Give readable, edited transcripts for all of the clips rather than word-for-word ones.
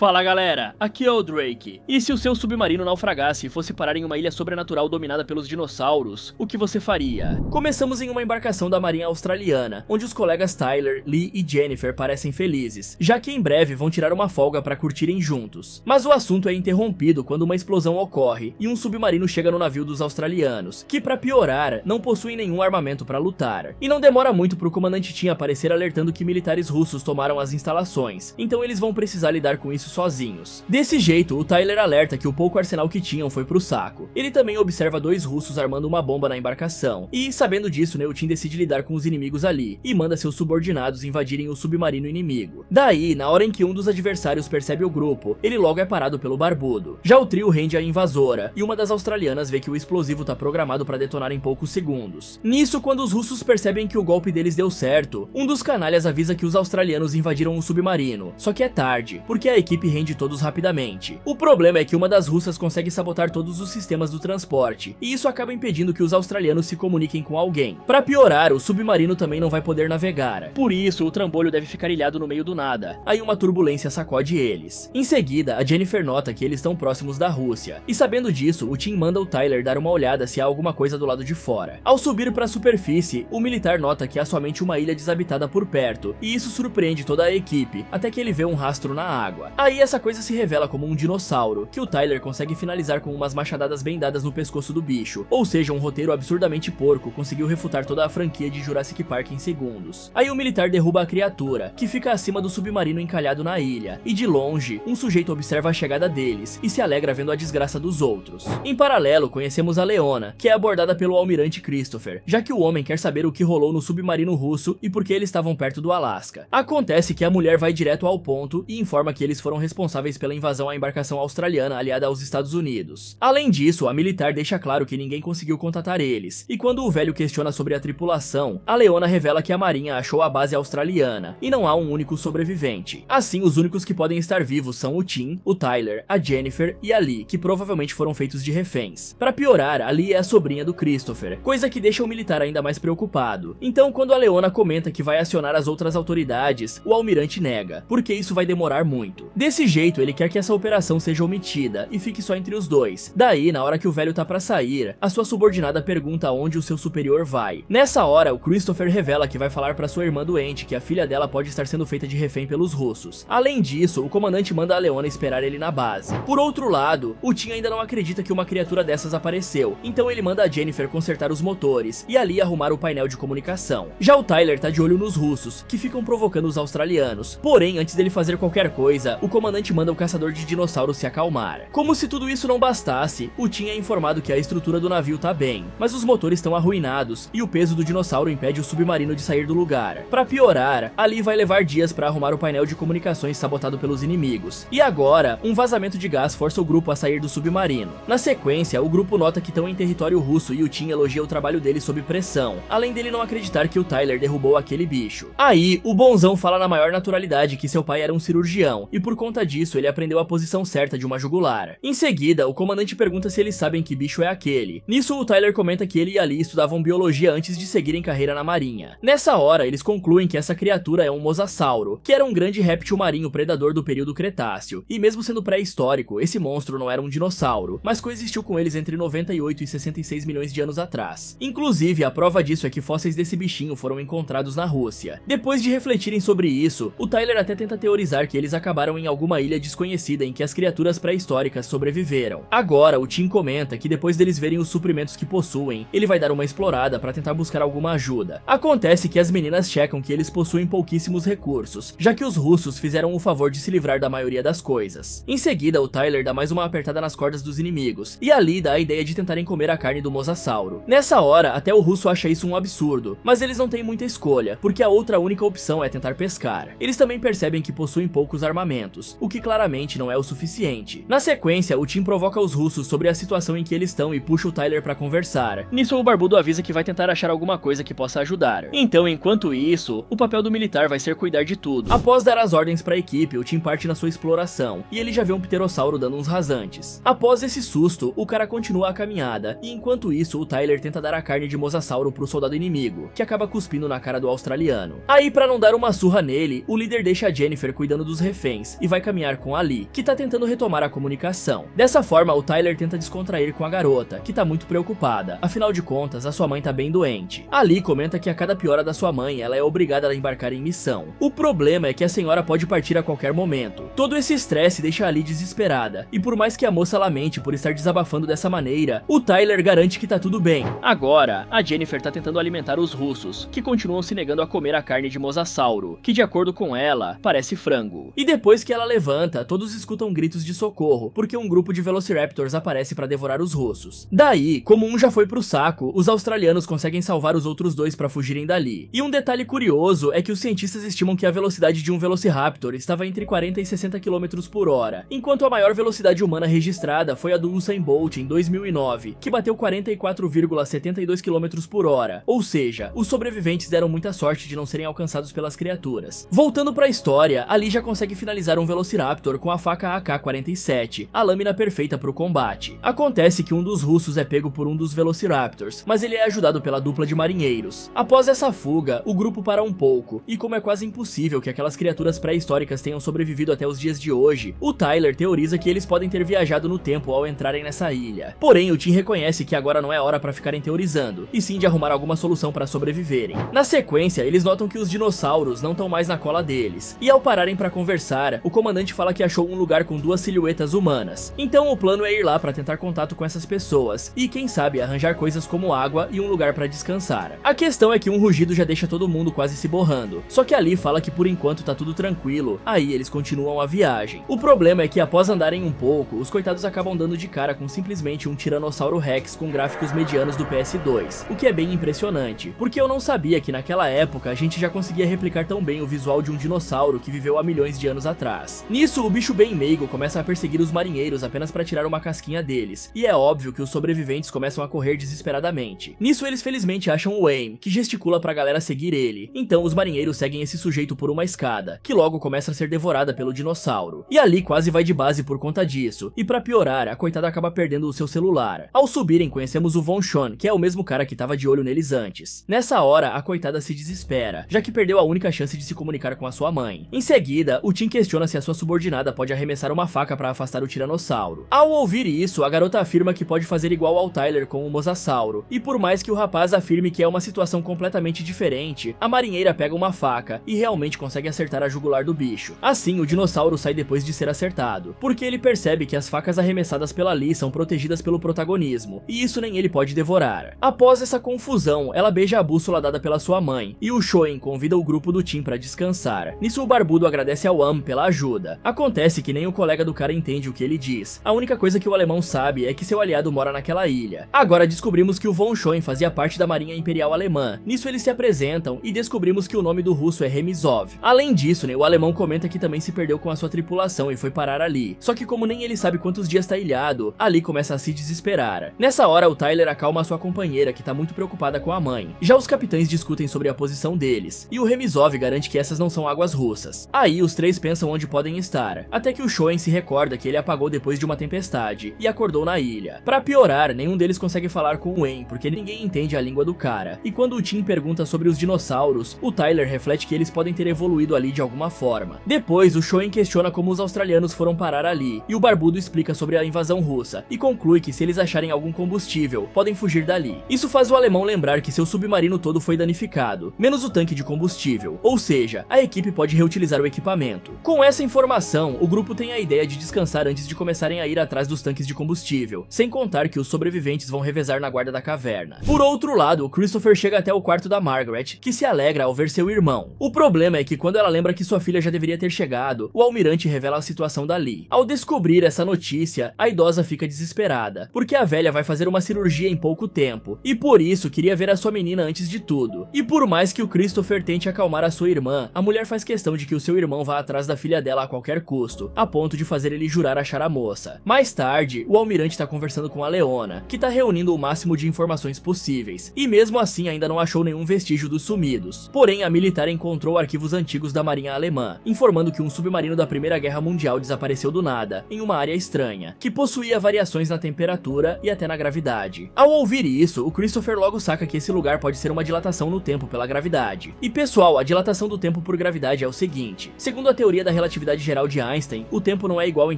Fala galera, aqui é o Drake. E se o seu submarino naufragasse e fosse parar em uma ilha sobrenatural dominada pelos dinossauros, o que você faria? Começamos em uma embarcação da marinha australiana, onde os colegas Tyler, Lee e Jennifer parecem felizes, já que em breve vão tirar uma folga para curtirem juntos. Mas o assunto é interrompido quando uma explosão ocorre e um submarino chega no navio dos australianos, que para piorar, não possuem nenhum armamento para lutar. E não demora muito pro comandante Tim aparecer alertando que militares russos tomaram as instalações, então eles vão precisar lidar com isso sozinhos. Desse jeito, o Tyler alerta que o pouco arsenal que tinham foi pro saco. Ele também observa dois russos armando uma bomba na embarcação, e sabendo disso, o Tim decide lidar com os inimigos ali, e manda seus subordinados invadirem o submarino inimigo. Daí, na hora em que um dos adversários percebe o grupo, ele logo é parado pelo barbudo. Já o trio rende a invasora, e uma das australianas vê que o explosivo tá programado para detonar em poucos segundos. Nisso, quando os russos percebem que o golpe deles deu certo, um dos canalhas avisa que os australianos invadiram o submarino, só que é tarde, porque a equipe rende todos rapidamente. O problema é que uma das russas consegue sabotar todos os sistemas do transporte, e isso acaba impedindo que os australianos se comuniquem com alguém. Para piorar, o submarino também não vai poder navegar. Por isso, o trambolho deve ficar ilhado no meio do nada. Aí uma turbulência sacode eles. Em seguida, a Jennifer nota que eles estão próximos da Rússia, e sabendo disso, o Tim manda o Tyler dar uma olhada se há alguma coisa do lado de fora. Ao subir para a superfície, o militar nota que há somente uma ilha desabitada por perto, e isso surpreende toda a equipe, até que ele vê um rastro na água. Aí essa coisa se revela como um dinossauro, que o Tyler consegue finalizar com umas machadadas bem dadas no pescoço do bicho, ou seja, um roteiro absurdamente porco conseguiu refutar toda a franquia de Jurassic Park em segundos. Aí o militar derruba a criatura, que fica acima do submarino encalhado na ilha, e de longe, um sujeito observa a chegada deles, e se alegra vendo a desgraça dos outros. Em paralelo, conhecemos a Leona, que é abordada pelo almirante Christopher, já que o homem quer saber o que rolou no submarino russo e por que eles estavam perto do Alasca. Acontece que a mulher vai direto ao ponto e informa que eles foram responsáveis pela invasão à embarcação australiana aliada aos Estados Unidos. Além disso, a militar deixa claro que ninguém conseguiu contatar eles, e quando o velho questiona sobre a tripulação, a Leona revela que a marinha achou a base australiana, e não há um único sobrevivente. Assim, os únicos que podem estar vivos são o Tim, o Tyler, a Jennifer e a Lee, que provavelmente foram feitos de reféns. Para piorar, a Lee é a sobrinha do Christopher, coisa que deixa o militar ainda mais preocupado. Então, quando a Leona comenta que vai acionar as outras autoridades, o almirante nega, porque isso vai demorar muito. Desse jeito, ele quer que essa operação seja omitida e fique só entre os dois. Daí, na hora que o velho tá pra sair, a sua subordinada pergunta onde o seu superior vai. Nessa hora, o Christopher revela que vai falar pra sua irmã doente que a filha dela pode estar sendo feita de refém pelos russos. Além disso, o comandante manda a Leona esperar ele na base. Por outro lado, o Tim ainda não acredita que uma criatura dessas apareceu, então ele manda a Jennifer consertar os motores e ali arrumar o painel de comunicação. Já o Tyler tá de olho nos russos, que ficam provocando os australianos. Porém, antes dele fazer qualquer coisa, o comandante manda o caçador de dinossauros se acalmar. Como se tudo isso não bastasse, o Tim é informado que a estrutura do navio tá bem, mas os motores estão arruinados e o peso do dinossauro impede o submarino de sair do lugar. Para piorar, Ali vai levar dias para arrumar o painel de comunicações sabotado pelos inimigos. E agora, um vazamento de gás força o grupo a sair do submarino. Na sequência, o grupo nota que estão em território russo e o Tim elogia o trabalho dele sob pressão, além dele não acreditar que o Tyler derrubou aquele bicho. Aí, o bonzão fala na maior naturalidade que seu pai era um cirurgião, e por conta disso ele aprendeu a posição certa de uma jugular. Em seguida, o comandante pergunta se eles sabem que bicho é aquele. Nisso, o Tyler comenta que ele e Ali estudavam biologia antes de seguirem carreira na marinha. Nessa hora, eles concluem que essa criatura é um mosasauro, que era um grande réptil marinho predador do período Cretáceo, e mesmo sendo pré-histórico, esse monstro não era um dinossauro, mas coexistiu com eles entre 98 e 66 milhões de anos atrás. Inclusive, a prova disso é que fósseis desse bichinho foram encontrados na Rússia. Depois de refletirem sobre isso, o Tyler até tenta teorizar que eles acabaram em alguma ilha desconhecida em que as criaturas pré-históricas sobreviveram. Agora, o Tim comenta que depois deles verem os suprimentos que possuem, ele vai dar uma explorada para tentar buscar alguma ajuda. Acontece que as meninas checam que eles possuem pouquíssimos recursos, já que os russos fizeram o favor de se livrar da maioria das coisas. Em seguida, o Tyler dá mais uma apertada nas cordas dos inimigos, e Ali dá a ideia de tentarem comer a carne do mosasauro. Nessa hora, até o russo acha isso um absurdo, mas eles não têm muita escolha, porque a outra única opção é tentar pescar. Eles também percebem que possuem poucos armamentos, o que claramente não é o suficiente. Na sequência, o Tim provoca os russos sobre a situação em que eles estão e puxa o Tyler pra conversar. Nisso, o barbudo avisa que vai tentar achar alguma coisa que possa ajudar. Então, enquanto isso, o papel do militar vai ser cuidar de tudo. Após dar as ordens pra equipe, o Tim parte na sua exploração, e ele já vê um pterossauro dando uns rasantes. Após esse susto, o cara continua a caminhada, e enquanto isso, o Tyler tenta dar a carne de mosasauro pro soldado inimigo, que acaba cuspindo na cara do australiano. Aí, pra não dar uma surra nele, o líder deixa a Jennifer cuidando dos reféns, e vai caminhar com Ali, que tá tentando retomar a comunicação. Dessa forma, o Tyler tenta descontrair com a garota, que tá muito preocupada, afinal de contas, a sua mãe tá bem doente. Ali comenta que a cada piora da sua mãe, ela é obrigada a embarcar em missão. O problema é que a senhora pode partir a qualquer momento. Todo esse estresse deixa Ali desesperada, e por mais que a moça lamente por estar desabafando dessa maneira, o Tyler garante que tá tudo bem. Agora, a Jennifer tá tentando alimentar os russos, que continuam se negando a comer a carne de mosasauro, que de acordo com ela, parece frango. E depois que ela levanta, todos escutam gritos de socorro, porque um grupo de Velociraptors aparece para devorar os russos. Daí, como um já foi pro saco, os australianos conseguem salvar os outros dois para fugirem dali. E um detalhe curioso é que os cientistas estimam que a velocidade de um Velociraptor estava entre 40 e 60 km por hora, enquanto a maior velocidade humana registrada foi a do Usain Bolt em 2009, que bateu 44,72 km por hora, ou seja, os sobreviventes deram muita sorte de não serem alcançados pelas criaturas. Voltando pra história, Ali já consegue finalizar um Velociraptor com a faca AK-47, a lâmina perfeita pro combate. Acontece que um dos russos é pego por um dos Velociraptors, mas ele é ajudado pela dupla de marinheiros. Após essa fuga, o grupo para um pouco, e como é quase impossível que aquelas criaturas pré-históricas tenham sobrevivido até os dias de hoje, o Tyler teoriza que eles podem ter viajado no tempo ao entrarem nessa ilha. Porém, o Tim reconhece que agora não é hora para ficarem teorizando, e sim de arrumar alguma solução para sobreviverem. Na sequência, eles notam que os dinossauros não estão mais na cola deles, e ao pararem para conversar, o comandante fala que achou um lugar com duas silhuetas humanas. Então o plano é ir lá para tentar contato com essas pessoas, e quem sabe arranjar coisas como água e um lugar para descansar. A questão é que um rugido já deixa todo mundo quase se borrando, só que Ali fala que por enquanto tá tudo tranquilo, aí eles continuam a viagem. O problema é que após andarem um pouco, os coitados acabam dando de cara com simplesmente um Tiranossauro Rex com gráficos medianos do PS2, o que é bem impressionante, porque eu não sabia que naquela época a gente já conseguia replicar tão bem o visual de um dinossauro que viveu há milhões de anos atrás. Nisso, o bicho bem meigo começa a perseguir os marinheiros apenas para tirar uma casquinha deles, e é óbvio que os sobreviventes começam a correr desesperadamente. Nisso, eles felizmente acham o Wayne, que gesticula pra galera seguir ele, então os marinheiros seguem esse sujeito por uma escada, que logo começa a ser devorada pelo dinossauro, e Ali quase vai de base por conta disso, e pra piorar, a coitada acaba perdendo o seu celular. Ao subirem, conhecemos o Von Schön, que é o mesmo cara que tava de olho neles antes. Nessa hora, a coitada se desespera, já que perdeu a única chance de se comunicar com a sua mãe. Em seguida, o Tim questiona se a sua subordinada pode arremessar uma faca para afastar o tiranossauro. Ao ouvir isso, a garota afirma que pode fazer igual ao Tyler com o mosasauro, e por mais que o rapaz afirme que é uma situação completamente diferente, a marinheira pega uma faca e realmente consegue acertar a jugular do bicho. Assim, o dinossauro sai depois de ser acertado, porque ele percebe que as facas arremessadas pela Lee são protegidas pelo protagonismo, e isso nem ele pode devorar. Após essa confusão, ela beija a bússola dada pela sua mãe, e o Schoen convida o grupo do Tim para descansar. Nisso, o barbudo agradece ao Am pela ajuda. Acontece que nem o colega do cara entende o que ele diz. A única coisa que o alemão sabe é que seu aliado mora naquela ilha. Agora descobrimos que o Von Schoen fazia parte da Marinha Imperial Alemã. Nisso, eles se apresentam e descobrimos que o nome do russo é Remizov. Além disso, o alemão comenta que também se perdeu com a sua tripulação e foi parar ali. Só que como nem ele sabe quantos dias tá ilhado, Ali começa a se desesperar. Nessa hora, o Tyler acalma a sua companheira, que tá muito preocupada com a mãe. Já os capitães discutem sobre a posição deles, e o Remizov garante que essas não são águas russas. Aí, os três pensam onde podem estar, até que o Schoen se recorda que ele apagou depois de uma tempestade, e acordou na ilha. Pra piorar, nenhum deles consegue falar com o Wayne, porque ninguém entende a língua do cara. E quando o Tim pergunta sobre os dinossauros, o Tyler reflete que eles podem ter evoluído ali de alguma forma. Depois, o Schoen questiona como os australianos foram parar ali, e o barbudo explica sobre a invasão russa, e conclui que se eles acharem algum combustível, podem fugir dali. Isso faz o alemão lembrar que seu submarino todo foi danificado, menos o tanque de combustível, ou seja, a equipe pode reutilizar o equipamento. Com essa informação, o grupo tem a ideia de descansar antes de começarem a ir atrás dos tanques de combustível, sem contar que os sobreviventes vão revezar na guarda da caverna. Por outro lado, o Christopher chega até o quarto da Margaret, que se alegra ao ver seu irmão. O problema é que quando ela lembra que sua filha já deveria ter chegado, o almirante revela a situação da Lee. Ao descobrir essa notícia, a idosa fica desesperada, porque a velha vai fazer uma cirurgia em pouco tempo, e por isso queria ver a sua menina antes de tudo. E por mais que o Christopher tente acalmar a sua irmã, a mulher faz questão de que o seu irmão vá atrás da filha dela a qualquer custo, a ponto de fazer ele jurar achar a moça. Mais tarde, o almirante tá conversando com a Leona, que tá reunindo o máximo de informações possíveis, e mesmo assim ainda não achou nenhum vestígio dos sumidos. Porém, a militar encontrou arquivos antigos da Marinha Alemã, informando que um submarino da Primeira Guerra Mundial desapareceu do nada, em uma área estranha, que possuía variações na temperatura e até na gravidade. Ao ouvir isso, o Christopher logo saca que esse lugar pode ser uma dilatação no tempo pela gravidade. E pessoal, a dilatação do tempo por gravidade é o seguinte: segundo a teoria da relatividade relatividade geral de Einstein, o tempo não é igual em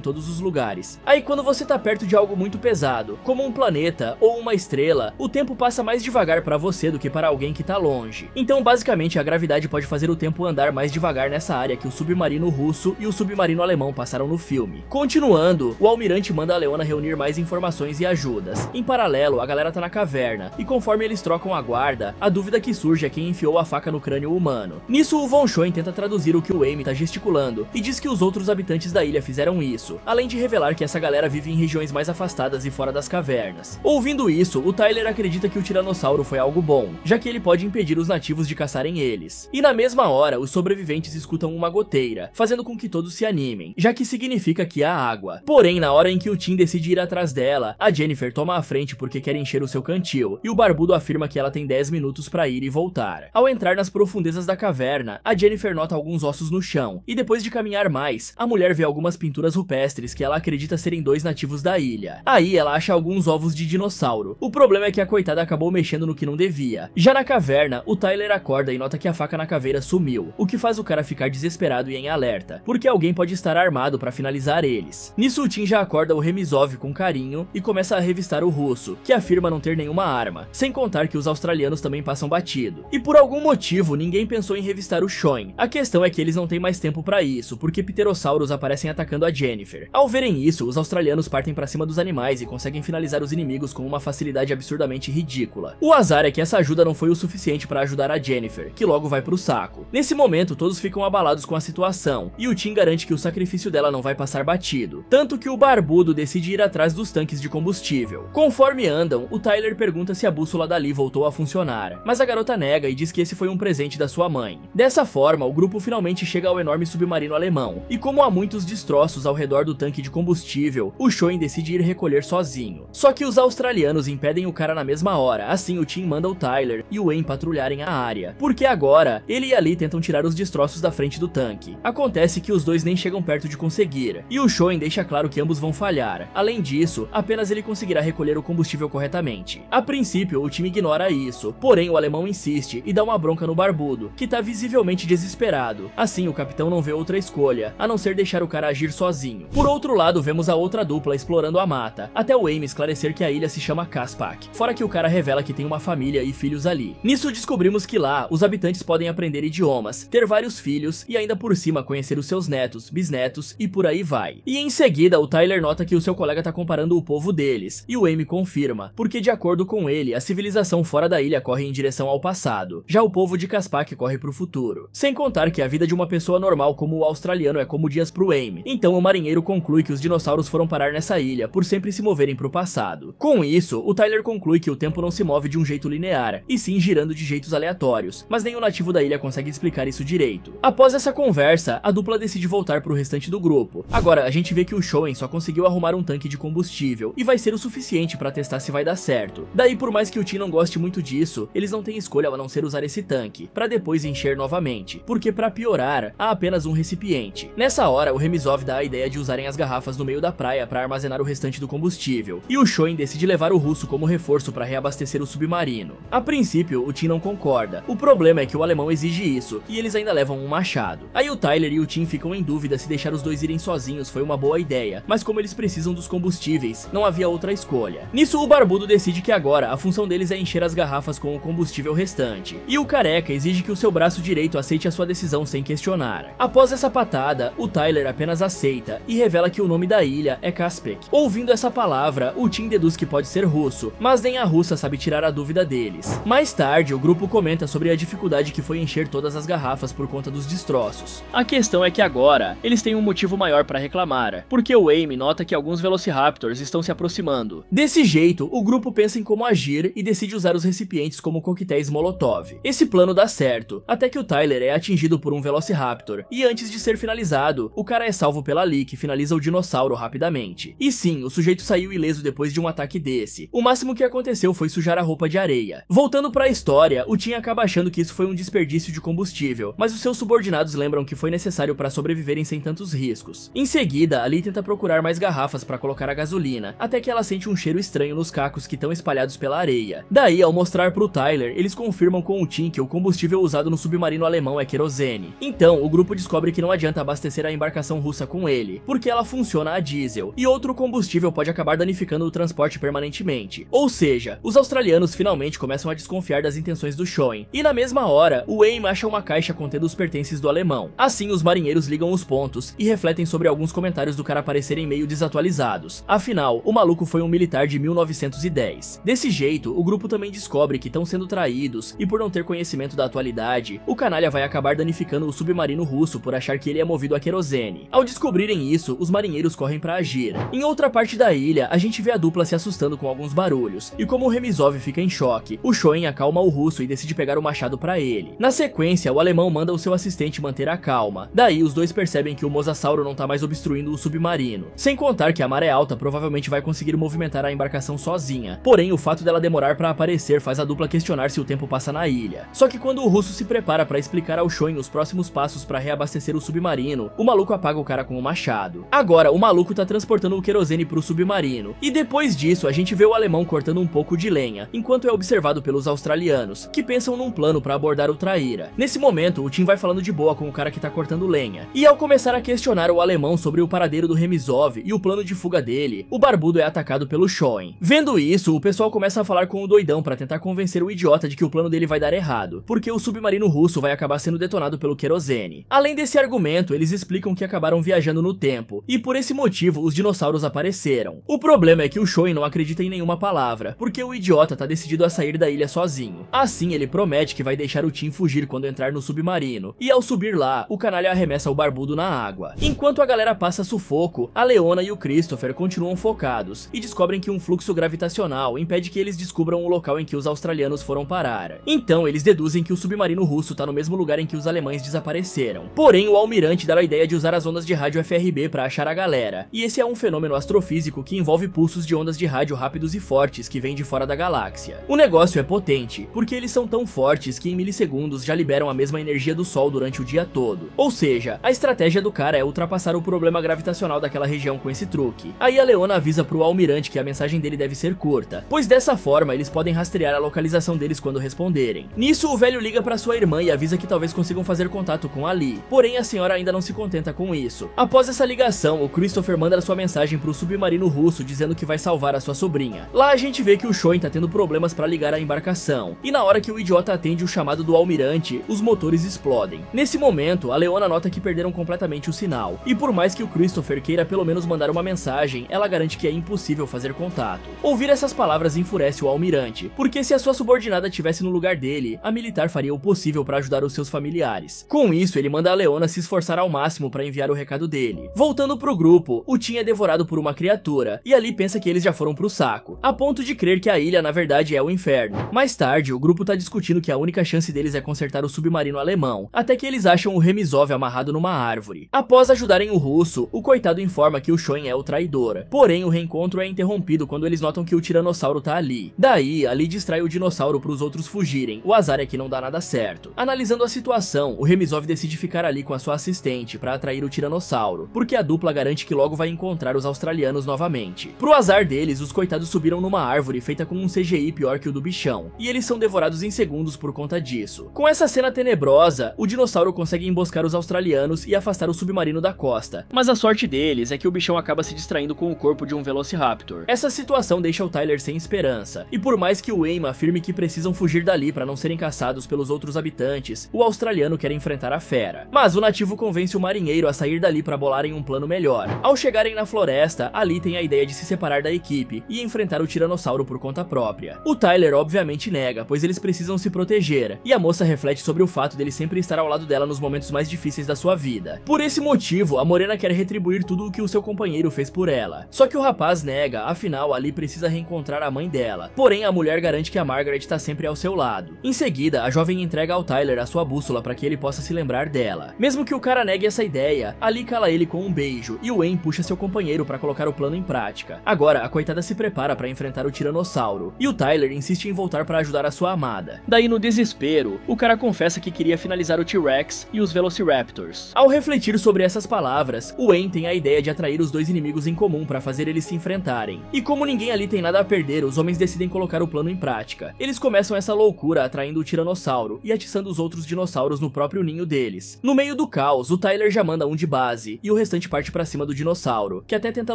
todos os lugares. Aí quando você tá perto de algo muito pesado, como um planeta ou uma estrela, o tempo passa mais devagar para você do que para alguém que tá longe. Então basicamente a gravidade pode fazer o tempo andar mais devagar nessa área que o submarino russo e o submarino alemão passaram no filme. Continuando, o almirante manda a Leona reunir mais informações e ajudas. Em paralelo, a galera tá na caverna, e conforme eles trocam a guarda, a dúvida que surge é quem enfiou a faca no crânio humano. Nisso o Von Schoen tenta traduzir o que o Amy tá gesticulando, e diz que os outros habitantes da ilha fizeram isso, além de revelar que essa galera vive em regiões mais afastadas e fora das cavernas. Ouvindo isso, o Tyler acredita que o tiranossauro foi algo bom, já que ele pode impedir os nativos de caçarem eles. E na mesma hora, os sobreviventes escutam uma goteira, fazendo com que todos se animem, já que significa que há água. Porém, na hora em que o Tim decide ir atrás dela, a Jennifer toma a frente porque quer encher o seu cantil, e o barbudo afirma que ela tem 10 minutos para ir e voltar. Ao entrar nas profundezas da caverna, a Jennifer nota alguns ossos no chão, e depois de caminhar mais, a mulher vê algumas pinturas rupestres que ela acredita serem 2 nativos da ilha. Aí ela acha alguns ovos de dinossauro. O problema é que a coitada acabou mexendo no que não devia. Já na caverna, o Tyler acorda e nota que a faca na caveira sumiu, o que faz o cara ficar desesperado e em alerta, porque alguém pode estar armado para finalizar eles. Nisso o Tim já acorda o Remizov com carinho e começa a revistar o russo, que afirma não ter nenhuma arma, sem contar que os australianos também passam batido. E por algum motivo ninguém pensou em revistar o Schoen. A questão é que eles não têm mais tempo para isso, porque pterossauros aparecem atacando a Jennifer. Ao verem isso, os australianos partem para cima dos animais e conseguem finalizar os inimigos com uma facilidade absurdamente ridícula. O azar é que essa ajuda não foi o suficiente para ajudar a Jennifer, que logo vai pro saco. Nesse momento, todos ficam abalados com a situação, e o Tim garante que o sacrifício dela não vai passar batido, tanto que o barbudo decide ir atrás dos tanques de combustível. Conforme andam, o Tyler pergunta se a bússola dali voltou a funcionar, mas a garota nega e diz que esse foi um presente da sua mãe. Dessa forma, o grupo finalmente chega ao enorme submarino alemão, e como há muitos destroços ao redor do tanque de combustível, o Schoen decide ir recolher sozinho. Só que os australianos impedem o cara na mesma hora, assim o Tim manda o Tyler e o Wayne patrulharem a área, porque agora ele e a Lee tentam tirar os destroços da frente do tanque. Acontece que os dois nem chegam perto de conseguir, e o Schoen deixa claro que ambos vão falhar. Além disso, apenas ele conseguirá recolher o combustível corretamente. A princípio, o time ignora isso, porém o alemão insiste e dá uma bronca no barbudo, que tá visivelmente desesperado. Assim, o capitão não vê outra escolha, a não ser deixar o cara agir sozinho. Por outro lado, vemos a outra dupla explorando a mata, até o Amy esclarecer que a ilha se chama Kaspak, fora que o cara revela que tem uma família e filhos ali. Nisso descobrimos que lá, os habitantes podem aprender idiomas, ter vários filhos e ainda por cima conhecer os seus netos, bisnetos e por aí vai. E em seguida, o Tyler nota que o seu colega tá comparando o povo deles, e o Amy confirma, porque de acordo com ele, a civilização fora da ilha corre em direção ao passado, já o povo de Kaspak corre pro futuro. Sem contar que a vida de uma pessoa normal como o australiano é como dias pro Amy, então o marinheiro conclui que os dinossauros foram parar nessa ilha por sempre se moverem pro passado. Com isso, o Tyler conclui que o tempo não se move de um jeito linear, e sim girando de jeitos aleatórios, mas nenhum nativo da ilha consegue explicar isso direito. Após essa conversa, a dupla decide voltar pro restante do grupo. Agora, a gente vê que o Schoen só conseguiu arrumar um tanque de combustível, e vai ser o suficiente pra testar se vai dar certo. Daí, por mais que o Tim não goste muito disso, eles não têm escolha a não ser usar esse tanque, pra depois encher novamente, porque pra piorar, há apenas um recipiente. Nessa hora, o Remizov dá a ideia de usarem as garrafas no meio da praia pra armazenar o restante do combustível, e o Schoen decide levar o russo como reforço pra reabastecer o submarino. A princípio, o Tim não concorda. O problema é que o alemão exige isso, e eles ainda levam um machado. Aí o Tyler e o Tim ficam em dúvida se deixar os dois irem sozinhos foi uma boa ideia, mas como eles precisam dos combustíveis, não havia outra escolha. Nisso, o barbudo decide que agora a função deles é encher as garrafas com o combustível restante, e o careca exige que o seu braço direito aceite a sua decisão sem questionar. Após essa patada, o Tyler apenas aceita e revela que o nome da ilha é Kaspek. Ouvindo essa palavra, o Tim deduz que pode ser russo, mas nem a russa sabe tirar a dúvida deles. Mais tarde, o grupo comenta sobre a dificuldade que foi encher todas as garrafas por conta dos destroços. A questão é que agora, eles têm um motivo maior para reclamar, porque o Amy nota que alguns Velociraptors estão se aproximando. Desse jeito, o grupo pensa em como agir e decide usar os recipientes como coquetéis Molotov. Esse plano dá certo, até que o Tyler é atingido por um Velociraptor, e antes de ser finalizado, o cara é salvo pela Lee, que finaliza o dinossauro rapidamente. E sim, o sujeito saiu ileso depois de um ataque desse. O máximo que aconteceu foi sujar a roupa de areia. Voltando pra história, o Tim acaba achando que isso foi um desperdício de combustível, mas os seus subordinados lembram que foi necessário para sobreviverem sem tantos riscos. Em seguida, a Lee tenta procurar mais garrafas para colocar a gasolina, até que ela sente um cheiro estranho nos cacos que estão espalhados pela areia. Daí, ao mostrar pro Tyler, eles confirmam com o Tim que o combustível usado no submarino alemão é querosene. Então, o grupo descobre que não adianta adianta abastecer a embarcação russa com ele, porque ela funciona a diesel, e outro combustível pode acabar danificando o transporte permanentemente. Ou seja, os australianos finalmente começam a desconfiar das intenções do Shoin, e na mesma hora, o Aim acha uma caixa contendo os pertences do alemão. Assim, os marinheiros ligam os pontos e refletem sobre alguns comentários do cara parecerem meio desatualizados. Afinal, o maluco foi um militar de 1910. Desse jeito, o grupo também descobre que estão sendo traídos, e por não ter conhecimento da atualidade, o canalha vai acabar danificando o submarino russo por achar que ele é movido a querosene. Ao descobrirem isso, os marinheiros correm pra agir. Em outra parte da ilha, a gente vê a dupla se assustando com alguns barulhos, e como o Remizov fica em choque, o Shoin acalma o russo e decide pegar o machado pra ele. Na sequência, o alemão manda o seu assistente manter a calma. Daí, os dois percebem que o mosasauro não tá mais obstruindo o submarino. Sem contar que a maré alta provavelmente vai conseguir movimentar a embarcação sozinha. Porém, o fato dela demorar pra aparecer faz a dupla questionar se o tempo passa na ilha. Só que quando o russo se prepara pra explicar ao Shoin os próximos passos pra reabastecer o submarino, o maluco apaga o cara com o machado. Agora, o maluco tá transportando o querosene pro submarino. E depois disso, a gente vê o alemão cortando um pouco de lenha, enquanto é observado pelos australianos, que pensam num plano pra abordar o traíra. Nesse momento, o Tim vai falando de boa com o cara que tá cortando lenha. E ao começar a questionar o alemão sobre o paradeiro do Remizov e o plano de fuga dele, o barbudo é atacado pelo Shoin. Vendo isso, o pessoal começa a falar com o doidão pra tentar convencer o idiota de que o plano dele vai dar errado, porque o submarino russo vai acabar sendo detonado pelo querosene. Além desse argumento, eles explicam que acabaram viajando no tempo, e por esse motivo os dinossauros apareceram. O problema é que o Shoin não acredita em nenhuma palavra, porque o idiota tá decidido a sair da ilha sozinho. Assim, ele promete que vai deixar o Tim fugir quando entrar no submarino, e ao subir lá, o canalha arremessa o barbudo na água. Enquanto a galera passa sufoco, a Leona e o Christopher continuam focados, e descobrem que um fluxo gravitacional impede que eles descubram o local em que os australianos foram parar. Então, eles deduzem que o submarino russo tá no mesmo lugar em que os alemães desapareceram. Porém, o almirante dá a ideia de usar as ondas de rádio FRB para achar a galera, e esse é um fenômeno astrofísico que envolve pulsos de ondas de rádio rápidos e fortes que vêm de fora da galáxia. O negócio é potente, porque eles são tão fortes que em milissegundos já liberam a mesma energia do Sol durante o dia todo. Ou seja, a estratégia do cara é ultrapassar o problema gravitacional daquela região com esse truque. Aí a Leona avisa pro almirante que a mensagem dele deve ser curta, pois dessa forma eles podem rastrear a localização deles quando responderem. Nisso, o velho liga pra sua irmã e avisa que talvez consigam fazer contato com Ali, porém a senhora ainda não se contenta com isso. Após essa ligação, o Christopher manda sua mensagem pro submarino russo dizendo que vai salvar a sua sobrinha. Lá a gente vê que o Shoin tá tendo problemas pra ligar a embarcação, e na hora que o idiota atende o chamado do almirante, os motores explodem. Nesse momento, a Leona nota que perderam completamente o sinal, e por mais que o Christopher queira pelo menos mandar uma mensagem, ela garante que é impossível fazer contato. Ouvir essas palavras enfurece o almirante, porque se a sua subordinada estivesse no lugar dele, a militar faria o possível pra ajudar os seus familiares. Com isso, ele manda a Leona se esforçar ao máximo pra enviar o recado dele. Voltando pro grupo, o Tim é devorado por uma criatura, e Ali pensa que eles já foram pro saco, a ponto de crer que a ilha na verdade é o inferno. Mais tarde, o grupo tá discutindo que a única chance deles é consertar o submarino alemão, até que eles acham o Remizov amarrado numa árvore. Após ajudarem o russo, o coitado informa que o Shoin é o traidor, porém o reencontro é interrompido quando eles notam que o tiranossauro tá ali. Daí, Ali distrai o dinossauro pros outros fugirem, o azar é que não dá nada certo. Analisando a situação, o Remizov decide ficar ali com a sua assistente pra atrair o tiranossauro, porque a dupla garante que logo vai encontrar os australianos novamente. Pro azar deles, os coitados subiram numa árvore feita com um CGI pior que o do bichão, e eles são devorados em segundos por conta disso. Com essa cena tenebrosa, o dinossauro consegue emboscar os australianos e afastar o submarino da costa, mas a sorte deles é que o bichão acaba se distraindo com o corpo de um Velociraptor. Essa situação deixa o Tyler sem esperança, e por mais que o Aim afirme que precisam fugir dali para não serem caçados pelos outros habitantes, o australiano quer enfrentar a fera. Mas o nativo convence o marinheiro a sair dali para bolarem um plano melhor. Ao chegarem na floresta, Ali tem a ideia de se separar da equipe e enfrentar o tiranossauro por conta própria. O Tyler obviamente nega, pois eles precisam se proteger, e a moça reflete sobre o fato dele sempre estar ao lado dela nos momentos mais difíceis da sua vida. Por esse motivo, a morena quer retribuir tudo o que o seu companheiro fez por ela. Só que o rapaz nega, afinal Ali precisa reencontrar a mãe dela. Porém, a mulher garante que a Margaret está sempre ao seu lado. Em seguida, a jovem entrega ao Tyler a sua bússola para que ele possa se lembrar dela. Mesmo que o cara negue essa ideia, Ali cala ele com um beijo, e o Aim puxa seu companheiro para colocar o plano em prática. Agora, a coitada se prepara para enfrentar o tiranossauro, e o Tyler insiste em voltar para ajudar a sua amada. Daí, no desespero, o cara confessa que queria finalizar o T-Rex e os Velociraptors. Ao refletir sobre essas palavras, o Aim tem a ideia de atrair os dois inimigos em comum para fazer eles se enfrentarem. E como ninguém ali tem nada a perder, os homens decidem colocar o plano em prática. Eles começam essa loucura atraindo o tiranossauro e atiçando os outros dinossauros no próprio ninho deles. No meio do caos, caos, o Tyler já manda um de base, e o restante parte pra cima do dinossauro, que até tenta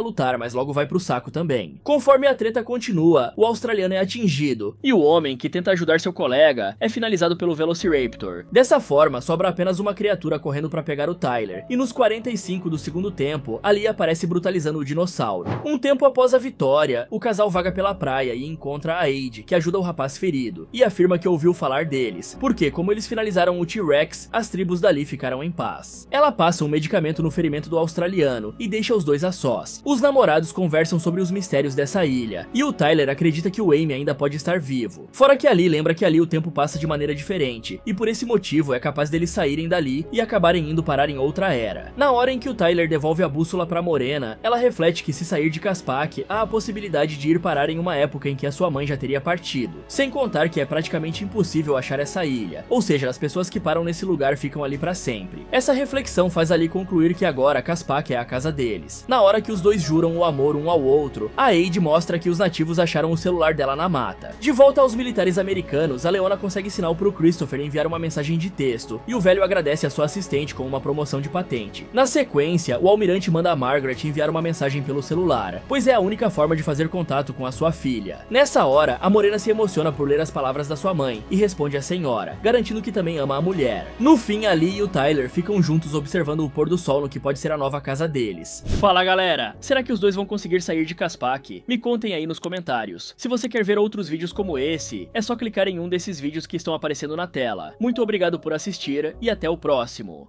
lutar, mas logo vai pro saco também. Conforme a treta continua, o australiano é atingido, e o homem, que tenta ajudar seu colega, é finalizado pelo Velociraptor. Dessa forma, sobra apenas uma criatura correndo pra pegar o Tyler, e nos 45 do segundo tempo, ali aparece brutalizando o dinossauro. Um tempo após a vitória, o casal vaga pela praia e encontra a Aide, que ajuda o rapaz ferido, e afirma que ouviu falar deles, porque como eles finalizaram o T-Rex, as tribos dali ficaram em paz. Ela passa um medicamento no ferimento do australiano e deixa os dois a sós. Os namorados conversam sobre os mistérios dessa ilha, e o Tyler acredita que o Amy ainda pode estar vivo. Fora que ali lembra que ali o tempo passa de maneira diferente, e por esse motivo é capaz deles saírem dali e acabarem indo parar em outra era. Na hora em que o Tyler devolve a bússola pra Morena, ela reflete que se sair de Caspak, há a possibilidade de ir parar em uma época em que a sua mãe já teria partido. Sem contar que é praticamente impossível achar essa ilha, ou seja, as pessoas que param nesse lugar ficam ali pra sempre. Essa reflexão faz ali concluir que agora Caspak é a casa deles. Na hora que os dois juram o amor um ao outro, a Aide mostra que os nativos acharam o celular dela na mata. De volta aos militares americanos, a Leona consegue sinal pro Christopher enviar uma mensagem de texto, e o velho agradece a sua assistente com uma promoção de patente. Na sequência, o almirante manda a Margaret enviar uma mensagem pelo celular, pois é a única forma de fazer contato com a sua filha. Nessa hora, a Morena se emociona por ler as palavras da sua mãe e responde à senhora, garantindo que também ama a mulher. No fim, a Lee e o Tyler ficam juntos observando o pôr do sol no que pode ser a nova casa deles. Fala galera, será que os dois vão conseguir sair de Caspak? Me contem aí nos comentários. Se você quer ver outros vídeos como esse, é só clicar em um desses vídeos que estão aparecendo na tela. Muito obrigado por assistir e até o próximo.